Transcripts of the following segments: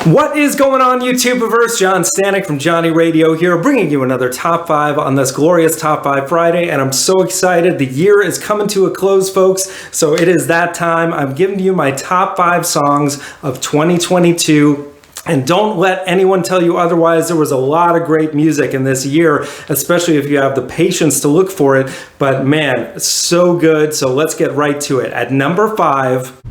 What is going on, YouTubeverse? John Stanek from Johnny Radio here, bringing you another Top 5 on this glorious Top 5 Friday, and I'm so excited. The year is coming to a close, folks, so it is that time. I'm giving you my Top 5 songs of 2022. And don't let anyone tell you otherwise. There was a lot of great music in this year, especially if you have the patience to look for it. But man, so good. So let's get right to it. At number 5...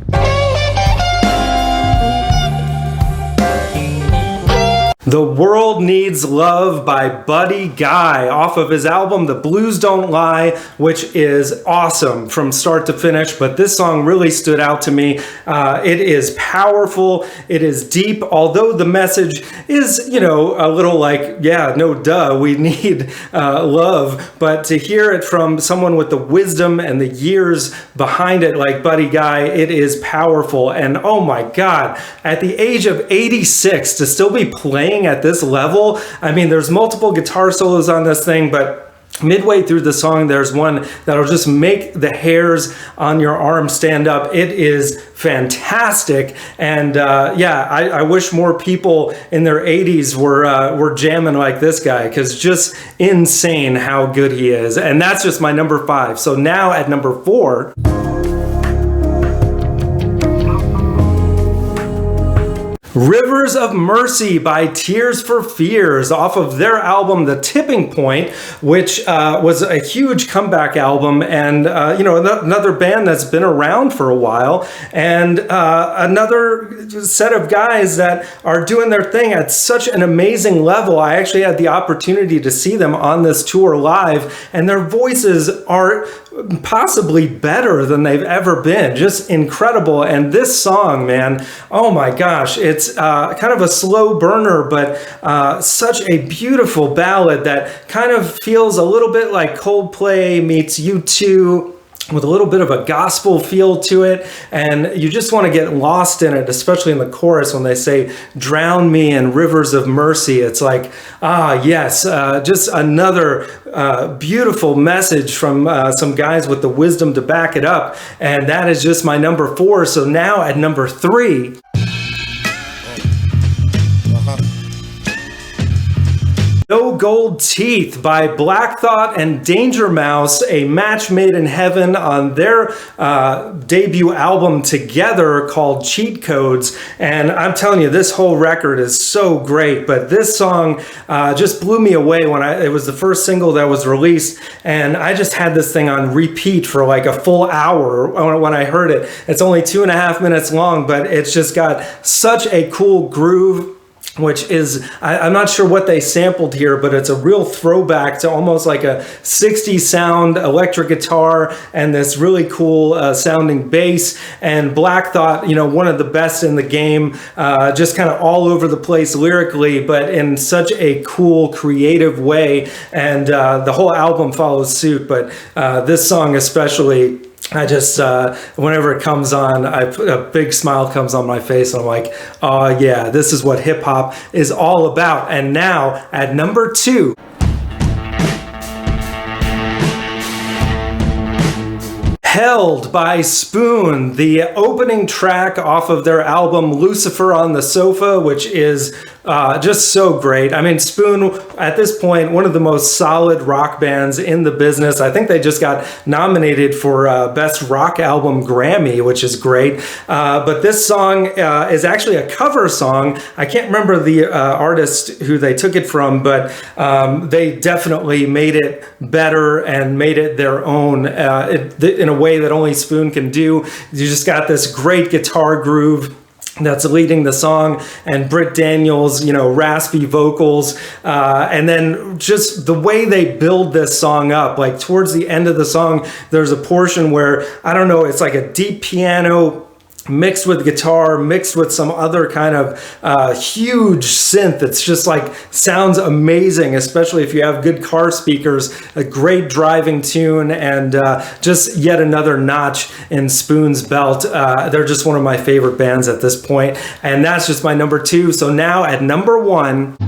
The World Needs Love by Buddy Guy off of his album The Blues Don't Lie, which is awesome from start to finish, but this song really stood out to me. It is powerful, it is deep, although the message is, a little like, yeah, no duh, we need love, but to hear it from someone with the wisdom and the years behind it like Buddy Guy, it is powerful. And oh my God, at the age of 86 to still be playing at this level. I mean, there's multiple guitar solos on this thing, but midway through the song, there's one that'll just make the hairs on your arm stand up. It is fantastic. And I wish more people in their 80s were jamming like this guy, because just insane how good he is. And that's just my number 5. So now at number 4... Rivers of Mercy by Tears for Fears off of their album The Tipping Point, which was a huge comeback album, and another band that's been around for a while, and another set of guys that are doing their thing at such an amazing level. I actually had the opportunity to see them on this tour live, and their voices are possibly better than they've ever been. Just incredible. And this song, man, oh my gosh, it's kind of a slow burner, but such a beautiful ballad that kind of feels a little bit like Coldplay meets U2, with a little bit of a gospel feel to it, and you just want to get lost in it, especially in the chorus when they say, "Drown me in rivers of mercy." It's like, yes, just another beautiful message from some guys with the wisdom to back it up, and that is just my number 4. So now at number 3... No Gold Teeth by Black Thought and Danger Mouse, a match made in heaven on their debut album together called Cheat Codes. And I'm telling you, this whole record is so great, but this song just blew me away when it was the first single that was released, and I just had this thing on repeat for like a full hour when I heard it. It's only 2.5 minutes long, but it's just got such a cool groove, which is, I'm not sure what they sampled here, but it's a real throwback to almost like a 60s sound electric guitar and this really cool sounding bass. And Black Thought, one of the best in the game, just kind of all over the place lyrically, but in such a cool, creative way. And the whole album follows suit, but this song especially, I just, whenever it comes on, a big smile comes on my face, and I'm like, oh yeah, this is what hip hop is all about. And now at number 2, Held by Spoon, the opening track off of their album Lucifer on the Sofa, which is just so great. I mean, Spoon, at this point, one of the most solid rock bands in the business. I think they just got nominated for Best Rock Album Grammy, which is great. But this song is actually a cover song. I can't remember the artist who they took it from, but they definitely made it better and made it their own in a way that only Spoon can do. You just got this great guitar groove that's leading the song, and Britt Daniels, raspy vocals, and then just the way they build this song up, like towards the end of the song, there's a portion where, I don't know, it's like a deep piano mixed with guitar, mixed with some other kind of huge synth. It's just like sounds amazing, especially if you have good car speakers, a great driving tune, and just yet another notch in Spoon's belt. They're just one of my favorite bands at this point, and that's just my number 2. So now at number 1,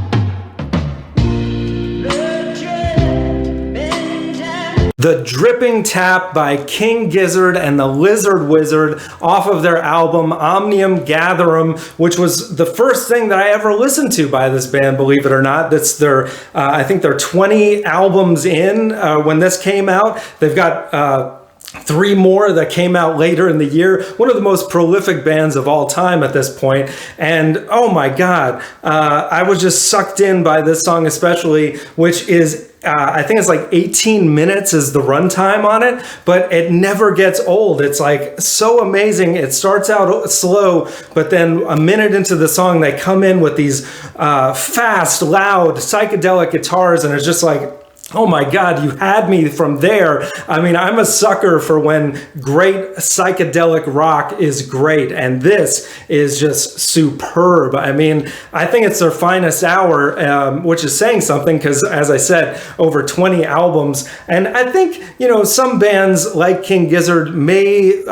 The Dripping Tap by King Gizzard and the Lizard Wizard off of their album Omnium Gatherum, which was the first thing that I ever listened to by this band, believe it or not. That's their, I think they're 20 albums in when this came out. They've got 3 more that came out later in the year. One of the most prolific bands of all time at this point. And oh my God, I was just sucked in by this song especially, which is I think it's like 18 minutes is the runtime on it, but it never gets old. It's like so amazing. It starts out slow, but then a minute into the song, they come in with these fast, loud, psychedelic guitars, and it's just like, oh my God, you had me from there. I mean, I'm a sucker for when great psychedelic rock is great, and this is just superb. I mean, I think it's their finest hour, which is saying something because, as I said, over 20 albums. And I think, you know, some bands like King Gizzard may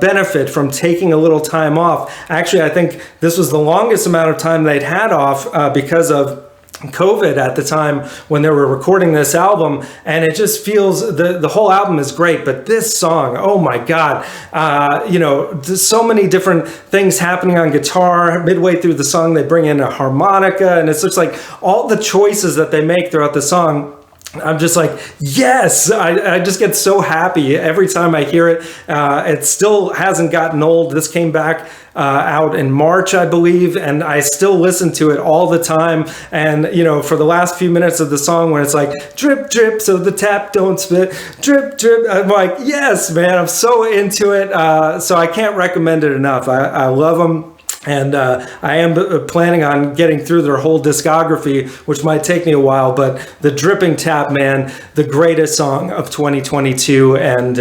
benefit from taking a little time off. Actually, I think this was the longest amount of time they'd had off because of COVID at the time when they were recording this album, and it just feels the whole album is great, but this song, oh my God, you know, there's so many different things happening on guitar. Midway through the song, they bring in a harmonica, and it's just like all the choices that they make throughout the song. I'm just like, yes, I just get so happy every time I hear it. It still hasn't gotten old. This came back out in March, I believe, and I still listen to it all the time. And, you know, for the last few minutes of the song when it's like, drip, drip, so the tap don't spit, drip, drip, I'm like, yes, man, I'm so into it. So I can't recommend it enough. I love them. And I am planning on getting through their whole discography, which might take me a while, but the Dripping Tap, man, the greatest song of 2022. And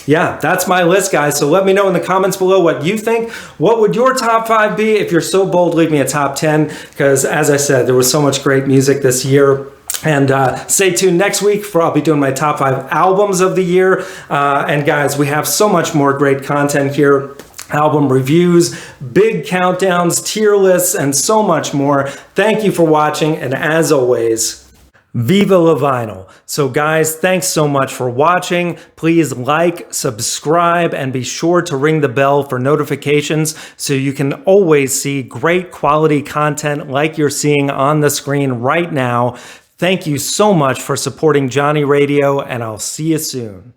yeah, that's my list, guys. So let me know in the comments below what you think. What would your top 5 be? If you're so bold, leave me a top 10, because as I said, there was so much great music this year. And stay tuned next week for I'll be doing my top 5 albums of the year. And guys, we have so much more great content here. Album reviews, big countdowns, tier lists, and so much more. Thank you for watching, and as always, Viva La Vinyl. So guys, thanks so much for watching. Please like, subscribe, and be sure to ring the bell for notifications so you can always see great quality content like you're seeing on the screen right now. Thank you so much for supporting Johnny Radio, and I'll see you soon.